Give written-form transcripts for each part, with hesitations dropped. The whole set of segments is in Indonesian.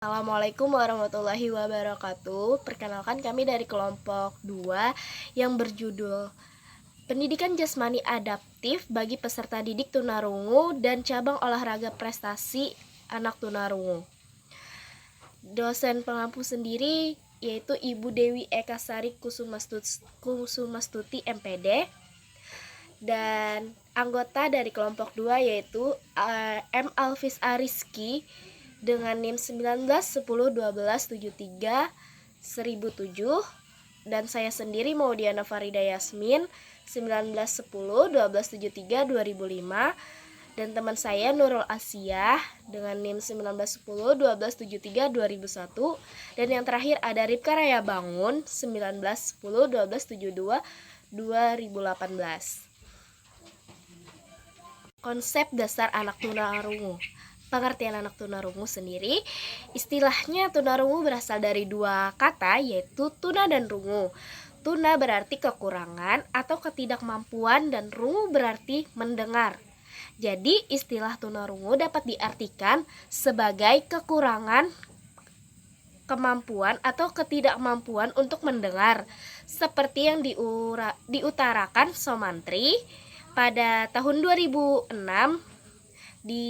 Assalamualaikum warahmatullahi wabarakatuh. Perkenalkan kami dari kelompok 2 yang berjudul Pendidikan Jasmani Adaptif bagi peserta didik tunarungu dan cabang olahraga prestasi anak tunarungu. Dosen pengampu sendiri yaitu Ibu Dewi Eka Sari Kusumastuti MPD, dan anggota dari kelompok 2 yaitu M. Alvis Ariski dengan NIM 19 10 12 73 1007, dan saya sendiri Maudiana Farida Yasmin 19 10 12 73 2005, dan teman saya Nurul Asia dengan NIM 19 10 12 73 2001, dan yang terakhir ada Ripka Raya Bangun 19 10 12 72 2018. Konsep dasar anak tunarungu. Pengertian anak tunarungu sendiri, istilahnya tunarungu berasal dari dua kata yaitu tuna dan rungu. Tuna berarti kekurangan atau ketidakmampuan dan rungu berarti mendengar. Jadi istilah tunarungu dapat diartikan sebagai kekurangan kemampuan atau ketidakmampuan untuk mendengar, seperti yang diutarakan Somantri pada tahun 2006 di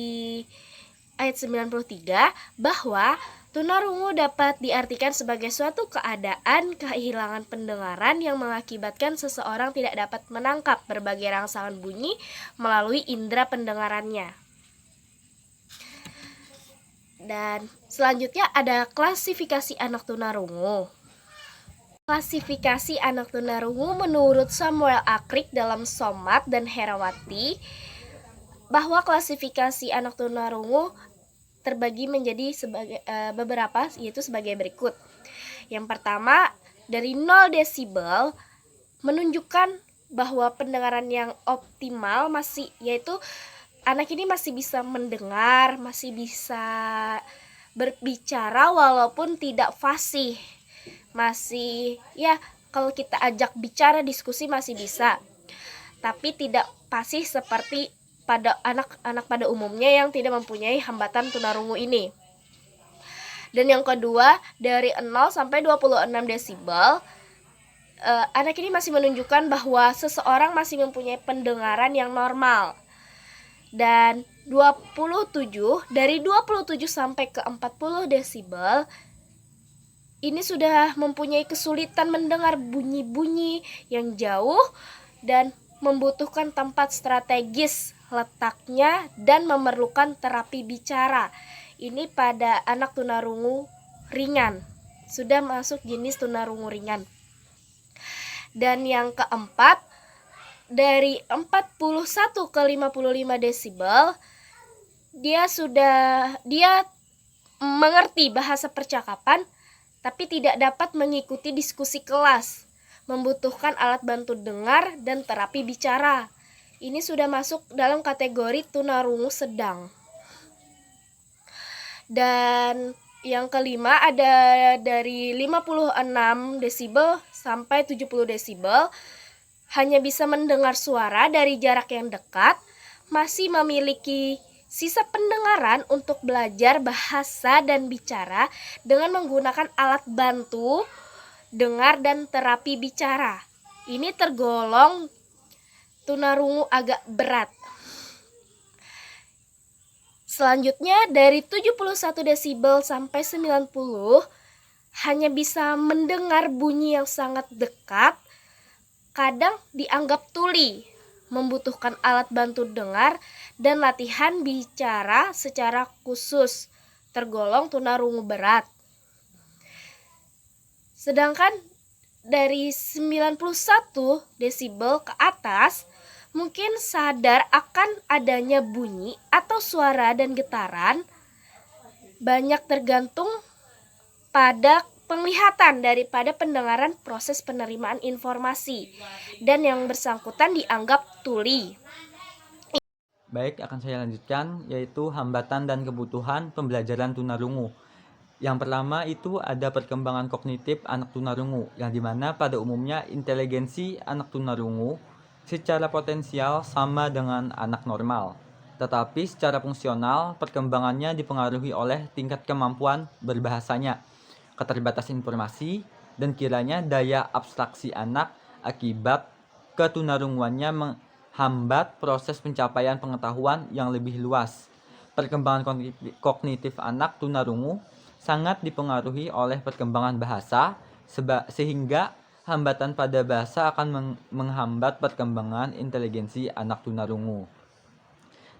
ayat 93 bahwa tunarungu dapat diartikan sebagai suatu keadaan kehilangan pendengaran yang mengakibatkan seseorang tidak dapat menangkap berbagai rangsangan bunyi melalui indera pendengarannya. Dan selanjutnya ada klasifikasi anak tunarungu. Klasifikasi anak tunarungu menurut Samuel Akrik dalam Somat dan Herawati bahwa klasifikasi anak tunarungu terbagi menjadi beberapa, yaitu sebagai berikut. Yang pertama, dari 0 desibel menunjukkan bahwa pendengaran yang optimal yaitu anak ini masih bisa mendengar, masih bisa berbicara walaupun tidak fasih. Masih kalau kita ajak bicara diskusi masih bisa, tapi tidak fasih seperti pada anak-anak pada umumnya yang tidak mempunyai hambatan tunarungu ini. Dan yang kedua, dari 0 sampai 26 desibel, anak ini masih menunjukkan bahwa seseorang masih mempunyai pendengaran yang normal. Dan dari 27 sampai ke 40 desibel ini sudah mempunyai kesulitan mendengar bunyi-bunyi yang jauh dan membutuhkan tempat strategis letaknya dan memerlukan terapi bicara. Ini pada anak tunarungu ringan, sudah masuk jenis tunarungu ringan. Dan yang keempat, dari 41 ke 55 desibel, dia mengerti bahasa percakapan tapi tidak dapat mengikuti diskusi kelas, membutuhkan alat bantu dengar dan terapi bicara. Ini sudah masuk dalam kategori tunarungu sedang. Dan yang kelima ada dari 56 desibel sampai 70 desibel, hanya bisa mendengar suara dari jarak yang dekat, masih memiliki sisa pendengaran untuk belajar bahasa dan bicara dengan menggunakan alat bantu dengar dan terapi bicara. Ini tergolong tunarungu agak berat. Selanjutnya dari 71 desibel sampai 90 hanya bisa mendengar bunyi yang sangat dekat, kadang dianggap tuli, membutuhkan alat bantu dengar dan latihan bicara secara khusus, tergolong tunarungu berat. Sedangkan dari 91 desibel ke atas mungkin sadar akan adanya bunyi atau suara dan getaran, banyak tergantung pada penglihatan daripada pendengaran proses penerimaan informasi, dan yang bersangkutan dianggap tuli. Baik, akan saya lanjutkan, yaitu hambatan dan kebutuhan pembelajaran tunarungu. Yang pertama itu ada perkembangan kognitif anak tunarungu, yang dimana pada umumnya inteligensi anak tunarungu secara potensial sama dengan anak normal. Tetapi secara fungsional, perkembangannya dipengaruhi oleh tingkat kemampuan berbahasanya, keterbatasan informasi, dan kiranya daya abstraksi anak akibat ketunarunguannya menghambat proses pencapaian pengetahuan yang lebih luas. Perkembangan kognitif anak tunarungu sangat dipengaruhi oleh perkembangan bahasa, sehingga hambatan pada bahasa akan menghambat perkembangan inteligensi anak tunarungu.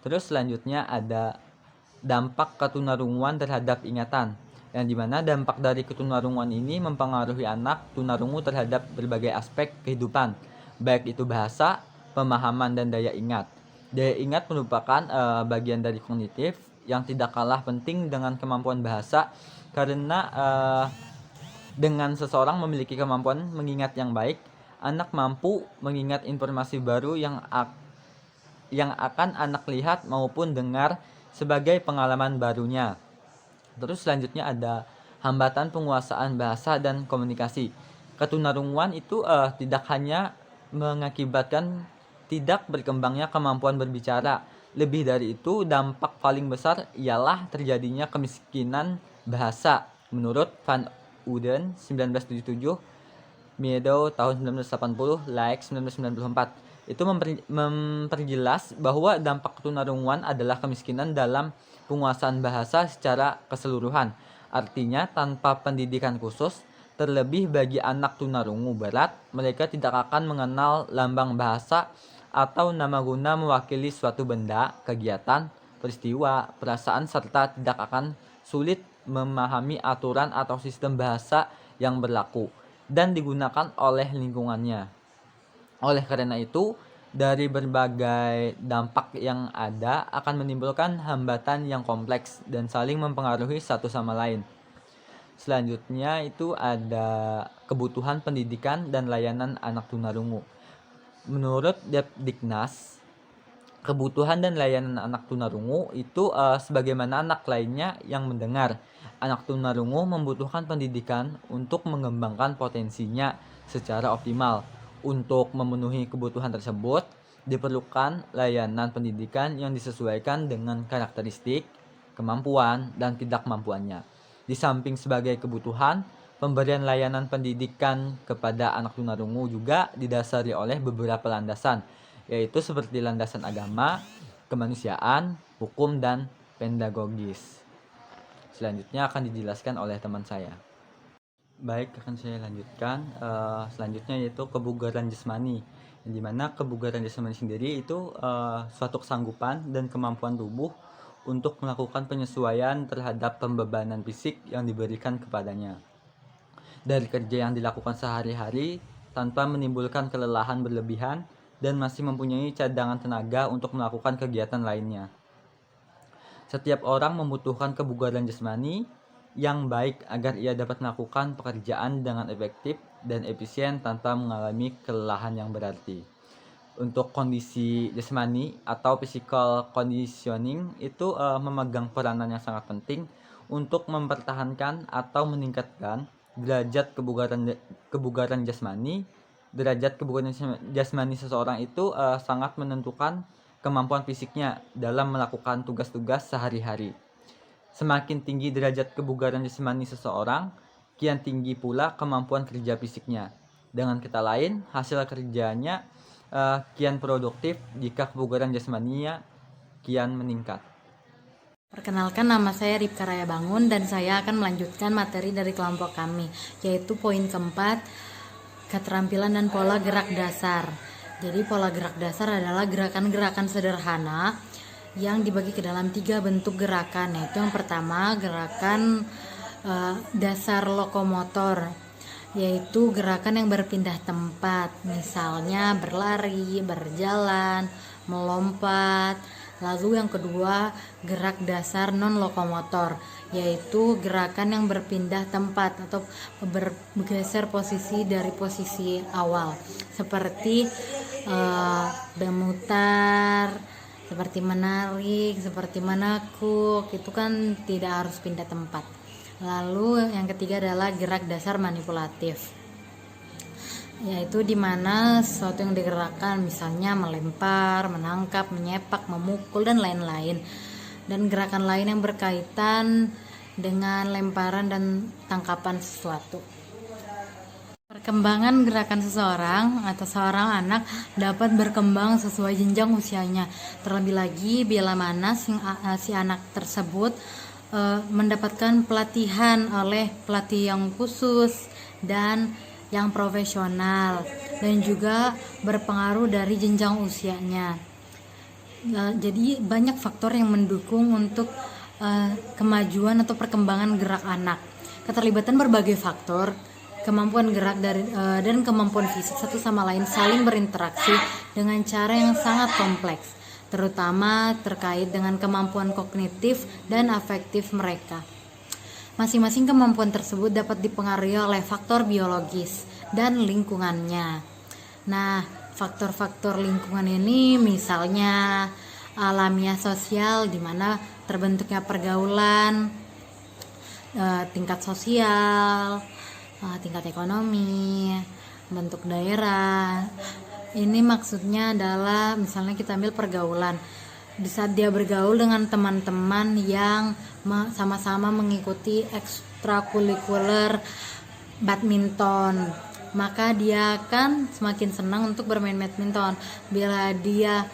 Terus selanjutnya ada dampak ketunarunguan terhadap ingatan, yang dimana dampak dari ketunarunguan ini mempengaruhi anak tunarungu terhadap berbagai aspek kehidupan, baik itu bahasa, pemahaman, dan daya ingat. Daya ingat merupakan bagian dari kognitif yang tidak kalah penting dengan kemampuan bahasa, karena dengan seseorang memiliki kemampuan mengingat yang baik, anak mampu mengingat informasi baru yang akan anak lihat maupun dengar sebagai pengalaman barunya. Terus selanjutnya ada hambatan penguasaan bahasa dan komunikasi. Ketunarunguan itu tidak hanya mengakibatkan tidak berkembangnya kemampuan berbicara. Lebih dari itu, dampak paling besar ialah terjadinya kemiskinan bahasa. Menurut Van Uden 1977, Meadow tahun 1980, Like 1994. Itu memperjelas bahwa dampak tunarunguan adalah kemiskinan dalam penguasaan bahasa secara keseluruhan. Artinya tanpa pendidikan khusus, terlebih bagi anak tunarungu berat, mereka tidak akan mengenal lambang bahasa atau nama guna mewakili suatu benda, kegiatan, peristiwa, perasaan, serta tidak akan sulit memahami aturan atau sistem bahasa yang berlaku dan digunakan oleh lingkungannya. Oleh karena itu, dari berbagai dampak yang ada akan menimbulkan hambatan yang kompleks dan saling mempengaruhi satu sama lain. Selanjutnya itu ada kebutuhan pendidikan dan layanan anak tunarungu. Menurut Depdiknas, kebutuhan dan layanan anak tunarungu itu sebagaimana anak lainnya yang mendengar. Anak tunarungu membutuhkan pendidikan untuk mengembangkan potensinya secara optimal. Untuk memenuhi kebutuhan tersebut, diperlukan layanan pendidikan yang disesuaikan dengan karakteristik, kemampuan, dan ketidakmampuannya. Di samping sebagai kebutuhan, pemberian layanan pendidikan kepada anak tunarungu juga didasari oleh beberapa landasan, yaitu seperti landasan agama, kemanusiaan, hukum, dan pedagogis. Selanjutnya akan dijelaskan oleh teman saya. Baik, akan saya lanjutkan. Selanjutnya yaitu kebugaran jasmani, yang dimana kebugaran jasmani sendiri itu suatu kesanggupan dan kemampuan tubuh untuk melakukan penyesuaian terhadap pembebanan fisik yang diberikan kepadanya dari kerja yang dilakukan sehari-hari tanpa menimbulkan kelelahan berlebihan dan masih mempunyai cadangan tenaga untuk melakukan kegiatan lainnya. Setiap orang membutuhkan kebugaran jasmani yang baik agar ia dapat melakukan pekerjaan dengan efektif dan efisien tanpa mengalami kelelahan yang berarti. Untuk kondisi jasmani atau physical conditioning itu memegang peranan yang sangat penting untuk mempertahankan atau meningkatkan derajat kebugaran jasmani. Derajat kebugaran jasmani seseorang itu sangat menentukan kemampuan fisiknya dalam melakukan tugas-tugas sehari-hari. Semakin tinggi derajat kebugaran jasmani seseorang, kian tinggi pula kemampuan kerja fisiknya. Dengan kata lain, hasil kerjanya kian produktif jika kebugaran jasmaninya kian meningkat. Perkenalkan, nama saya Ripka Raya Bangun dan saya akan melanjutkan materi dari kelompok kami, yaitu poin keempat, keterampilan dan pola gerak dasar. Jadi pola gerak dasar adalah gerakan-gerakan sederhana yang dibagi ke dalam 3 bentuk gerakan, yaitu yang pertama gerakan dasar lokomotor, yaitu gerakan yang berpindah tempat, misalnya berlari, berjalan, melompat. Lalu yang kedua gerak dasar non lokomotor, yaitu gerakan yang berpindah tempat atau bergeser posisi dari posisi awal, seperti memutar, seperti menarik, seperti menakuk, itu kan tidak harus pindah tempat. Lalu yang ketiga adalah gerak dasar manipulatif. yaitu di mana sesuatu yang digerakkan, misalnya melempar, menangkap, menyepak, memukul, dan lain-lain. Dan gerakan lain yang berkaitan dengan lemparan dan tangkapan sesuatu. Perkembangan gerakan seseorang atau seorang anak dapat berkembang sesuai jenjang usianya. Terlebih lagi bila mana si anak tersebut mendapatkan pelatihan oleh pelatih yang khusus dan yang profesional, dan juga berpengaruh dari jenjang usianya. Jadi banyak faktor yang mendukung untuk kemajuan atau perkembangan gerak anak. Keterlibatan berbagai faktor, kemampuan gerak dan kemampuan fisik satu sama lain saling berinteraksi dengan cara yang sangat kompleks, terutama terkait dengan kemampuan kognitif dan afektif mereka. Masing-masing kemampuan tersebut dapat dipengaruhi oleh faktor biologis dan lingkungannya. Nah, faktor-faktor lingkungan ini misalnya alamiah sosial, di mana terbentuknya pergaulan, tingkat sosial, tingkat ekonomi, bentuk daerah. Ini maksudnya adalah misalnya kita ambil pergaulan. Di saat dia bergaul dengan teman-teman yang sama-sama mengikuti ekstrakurikuler badminton, maka dia akan semakin senang untuk bermain badminton. Bila dia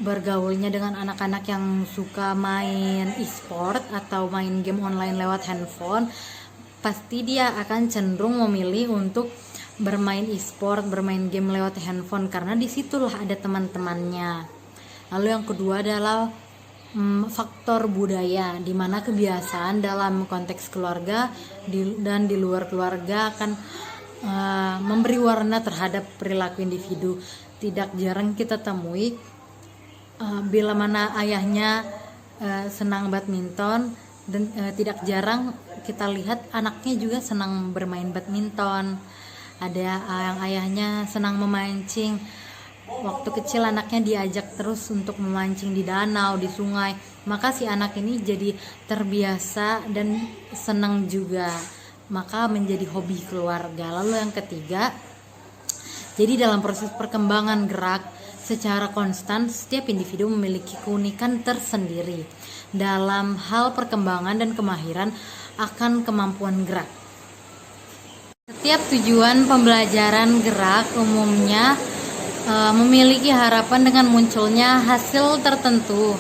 bergaulnya dengan anak-anak yang suka main e-sport atau main game online lewat handphone, pasti dia akan cenderung memilih untuk bermain e-sport, bermain game lewat handphone, karena disitulah ada teman-temannya. Lalu yang kedua adalah faktor budaya, di mana kebiasaan dalam konteks keluarga dan di luar keluarga akan memberi warna terhadap perilaku individu. Tidak jarang kita temui bila mana ayahnya senang badminton, dan tidak jarang kita lihat anaknya juga senang bermain badminton. Ada yang ayahnya senang memancing, waktu kecil anaknya diajak terus untuk memancing di danau, di sungai, maka si anak ini jadi terbiasa dan senang juga, maka menjadi hobi keluarga. Lalu yang ketiga, jadi dalam proses perkembangan gerak secara konstan, setiap individu memiliki keunikan tersendiri dalam hal perkembangan dan kemahiran akan kemampuan gerak. Setiap tujuan pembelajaran gerak umumnya memiliki harapan dengan munculnya hasil tertentu.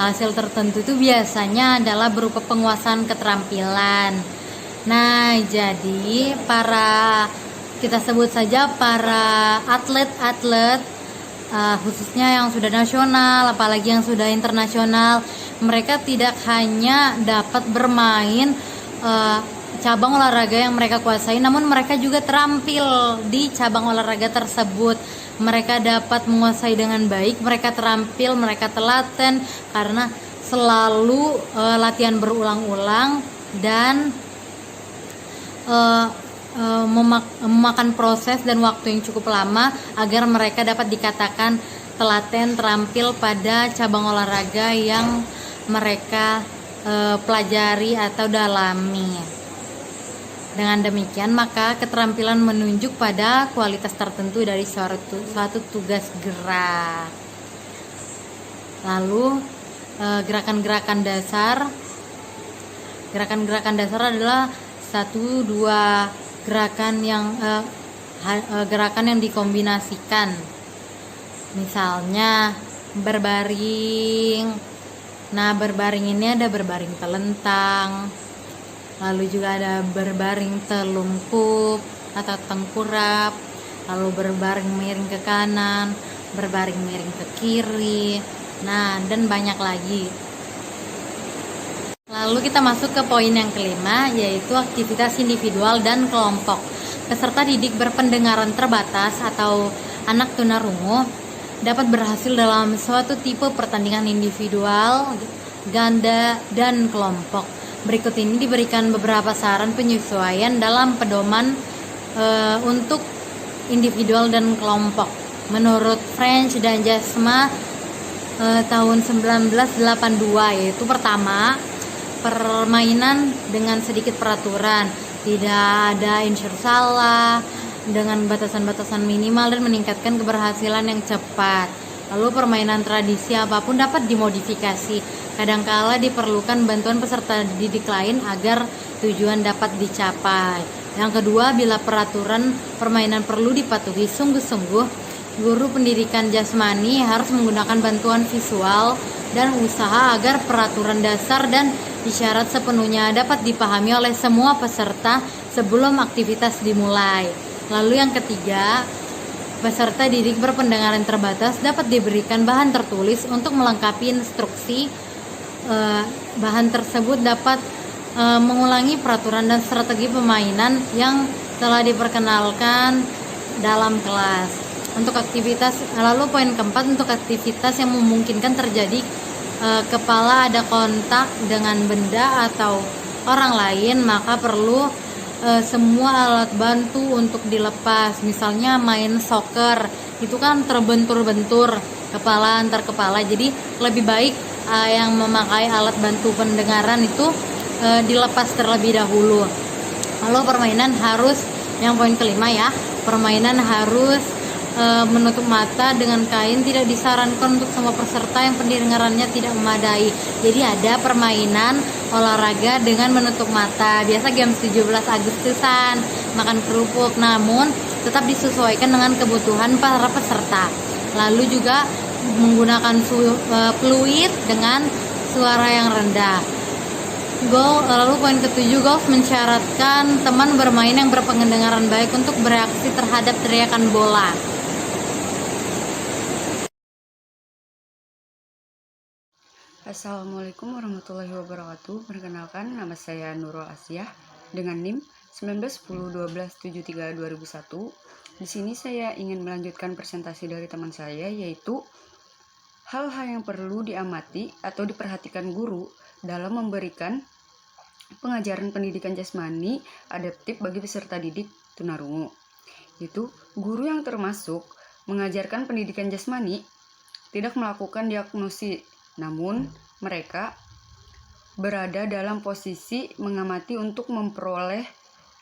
Hasil tertentu itu biasanya adalah berupa penguasaan keterampilan. Nah, jadi kita sebut saja para atlet-atlet, khususnya yang sudah nasional, apalagi yang sudah internasional, mereka tidak hanya dapat bermain cabang olahraga yang mereka kuasai, namun mereka juga terampil di cabang olahraga tersebut. Mereka dapat menguasai dengan baik, mereka terampil, mereka telaten karena selalu latihan berulang-ulang dan memakan proses dan waktu yang cukup lama agar mereka dapat dikatakan telaten, terampil pada cabang olahraga yang mereka pelajari atau dalami. Dengan demikian, maka keterampilan menunjuk pada kualitas tertentu dari suatu tugas gerak. Lalu gerakan-gerakan dasar. Gerakan-gerakan dasar adalah 1-2 gerakan yang dikombinasikan. Misalnya berbaring. Nah, berbaring ini ada berbaring telentang, lalu juga ada berbaring telungkup atau tengkurap, lalu berbaring miring ke kanan, berbaring miring ke kiri, nah dan banyak lagi. Lalu kita masuk ke poin yang kelima, yaitu aktivitas individual dan kelompok. Peserta didik berpendengaran terbatas atau anak tunarungu dapat berhasil dalam suatu tipe pertandingan individual, ganda, dan kelompok. Berikut ini diberikan beberapa saran penyesuaian dalam pedoman untuk individual dan kelompok. Menurut French dan Jasma tahun 1982, yaitu pertama, permainan dengan sedikit peraturan, tidak ada insur salah, dengan batasan-batasan minimal dan meningkatkan keberhasilan yang cepat. Lalu permainan tradisi apapun dapat dimodifikasi. Kadangkala diperlukan bantuan peserta didik lain agar tujuan dapat dicapai. Yang kedua, bila peraturan permainan perlu dipatuhi sungguh-sungguh, guru pendidikan jasmani harus menggunakan bantuan visual dan usaha agar peraturan dasar dan isyarat sepenuhnya dapat dipahami oleh semua peserta sebelum aktivitas dimulai. Lalu yang ketiga, peserta didik berpendengaran terbatas dapat diberikan bahan tertulis untuk melengkapi instruksi. Bahan tersebut dapat mengulangi peraturan dan strategi permainan yang telah diperkenalkan dalam kelas. Untuk aktivitas, lalu poin keempat, untuk aktivitas yang memungkinkan terjadi kepala ada kontak dengan benda atau orang lain, maka perlu semua alat bantu untuk dilepas. Misalnya main soccer, itu kan terbentur-bentur kepala antar kepala, jadi lebih baik yang memakai alat bantu pendengaran itu dilepas terlebih dahulu. Lalu permainan harus, yang poin kelima ya, permainan harus menutup mata dengan kain. Tidak disarankan untuk semua peserta yang pendengarannya tidak memadai. Jadi ada permainan olahraga dengan menutup mata, biasa game 17 Agustusan, makan kerupuk, namun tetap disesuaikan dengan kebutuhan para peserta. Lalu juga menggunakan fluid dengan suara yang rendah. Lalu poin ketujuh, golf mensyaratkan teman bermain yang berpendengaran baik untuk bereaksi terhadap teriakan bola. Assalamualaikum warahmatullahi wabarakatuh. Perkenalkan, nama saya Nurul Asyah dengan NIM 191012732001. Di sini saya ingin melanjutkan presentasi dari teman saya, yaitu hal-hal yang perlu diamati atau diperhatikan guru dalam memberikan pengajaran pendidikan jasmani adaptif bagi peserta didik tunarungu. Yaitu guru yang termasuk mengajarkan pendidikan jasmani tidak melakukan diagnosis, namun mereka berada dalam posisi mengamati untuk memperoleh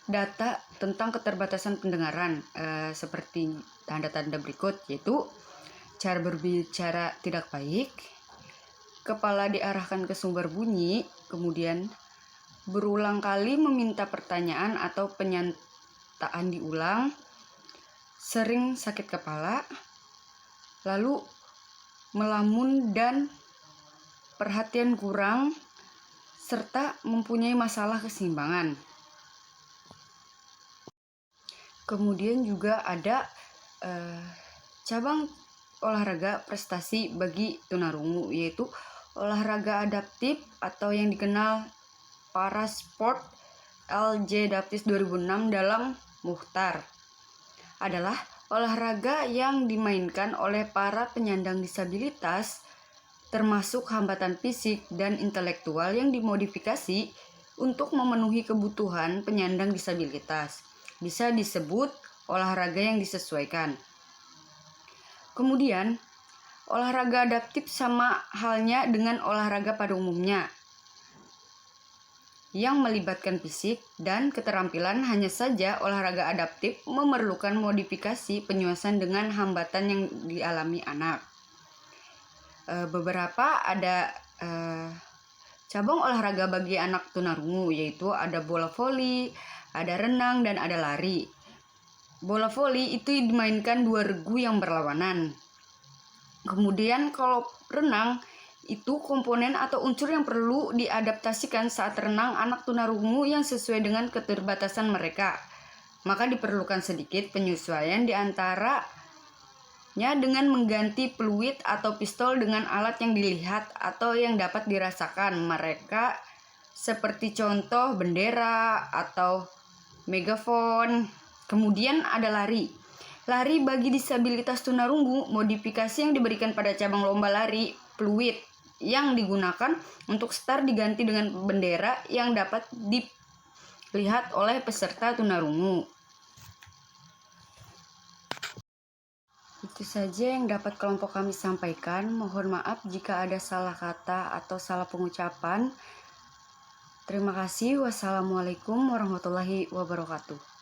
data tentang keterbatasan pendengaran, seperti tanda-tanda berikut, yaitu cara berbicara tidak baik, kepala diarahkan ke sumber bunyi, kemudian berulang kali meminta pertanyaan atau penyataan diulang, sering sakit kepala, lalu melamun dan perhatian kurang, serta mempunyai masalah keseimbangan. Kemudian juga ada cabang olahraga prestasi bagi tunarungu, yaitu olahraga adaptif atau yang dikenal para sport LJ Daptis 2006 dalam Mukhtar. Adalah olahraga yang dimainkan oleh para penyandang disabilitas, termasuk hambatan fisik dan intelektual yang dimodifikasi untuk memenuhi kebutuhan penyandang disabilitas. Bisa disebut olahraga yang disesuaikan. Kemudian, olahraga adaptif sama halnya dengan olahraga pada umumnya, yang melibatkan fisik dan keterampilan. Hanya saja olahraga adaptif memerlukan modifikasi penyesuaian dengan hambatan yang dialami anak. Beberapa ada cabang olahraga bagi anak tunarungu, yaitu ada bola voli, ada renang, dan ada lari. Bola voli itu dimainkan dua regu yang berlawanan. Kemudian kalau renang, itu komponen atau unsur yang perlu diadaptasikan saat renang anak tunarungu yang sesuai dengan keterbatasan mereka. Maka diperlukan sedikit penyesuaian di antaranya dengan mengganti peluit atau pistol dengan alat yang dilihat atau yang dapat dirasakan mereka, seperti contoh bendera atau megafon. Kemudian ada lari. Lari bagi disabilitas tunarungu, modifikasi yang diberikan pada cabang lomba lari, peluit yang digunakan untuk start diganti dengan bendera yang dapat dilihat oleh peserta tunarungu. Itu saja yang dapat kelompok kami sampaikan. Mohon maaf jika ada salah kata atau salah pengucapan. Terima kasih. Wassalamualaikum warahmatullahi wabarakatuh.